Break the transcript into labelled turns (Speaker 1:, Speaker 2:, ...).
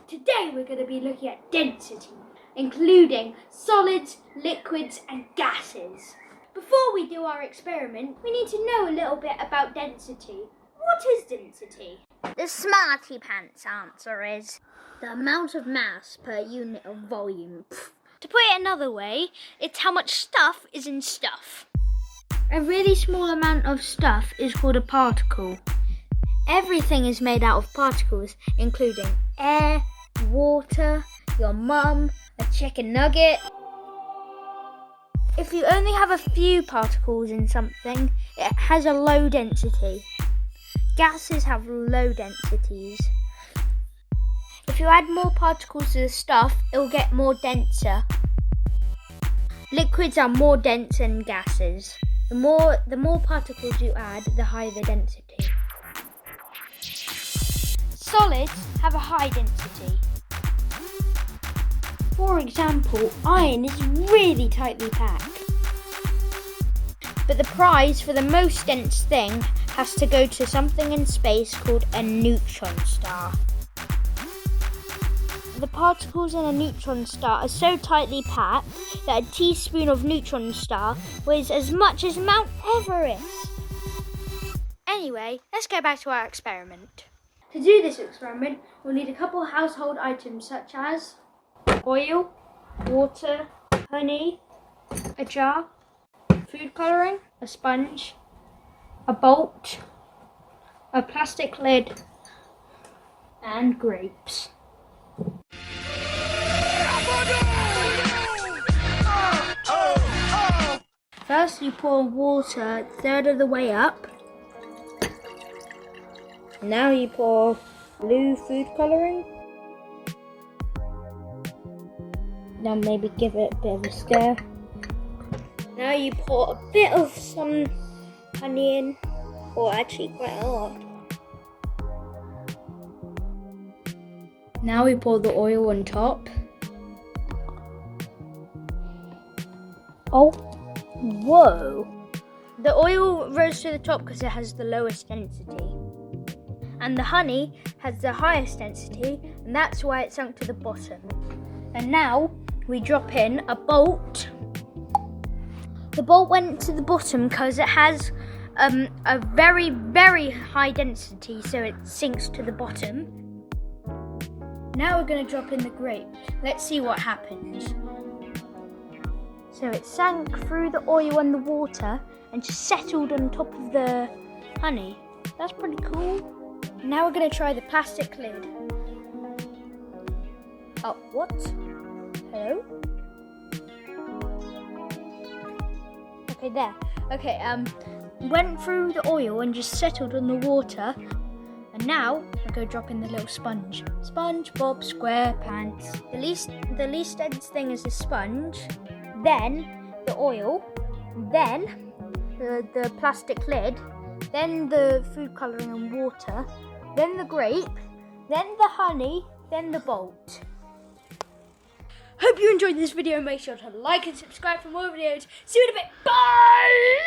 Speaker 1: Today we're going to be looking at density, including solids, liquids and gases. Before we do our experiment, we need to know a little bit about density. What is density?
Speaker 2: The smarty pants answer is the amount of mass per unit of volume. To put it another way, it's how much stuff is in stuff. A really small amount of stuff is called a particle. Everything is made out of particles, including air, water, your mum, a chicken nugget. If you only have a few particles in something, it has a low density. Gases have low densities. If you add more particles to the stuff, it will get more denser. Liquids are more dense than gases. The more particles you add, the higher the density. Solids have a high density. For example, iron is really tightly packed. But the prize for the most dense thing has to go to something in space called a neutron star. The particles in a neutron star are so tightly packed that a teaspoon of neutron star weighs as much as Mount Everest. Anyway, let's go back to our experiment.
Speaker 1: To do this experiment, we'll need a couple household items such as oil, water, honey, a jar, food colouring, a sponge, a bolt, a plastic lid, and grapes. First you pour water a third of the way up. Now you pour blue food colouring. Now maybe give it a bit of a stir. Now you pour a bit of some honey in, or actually quite a lot. Now we pour the oil on top. Oh, whoa! The oil rose to the top because it has the lowest density. And the honey has the highest density, and that's why it sunk to the bottom. And now we drop in a bolt. The bolt went to the bottom because it has a very, very high density, so it sinks to the bottom. Now we're going to drop in the grape. Let's see what happens. So it sank through the oil and the water and just settled on top of the honey. That's pretty cool. Now we're going to try the plastic lid. Oh, what? Hello? Okay, there. Okay, went through the oil and just settled on the water. And now we're going to drop in the little sponge. SpongeBob SquarePants. The least dense thing is the sponge, then the oil, then the plastic lid, then the food colouring and water, then the grape, then the honey, then the bolt. Hope you enjoyed this video. Make sure to like and subscribe for more videos. See you in a bit. Bye!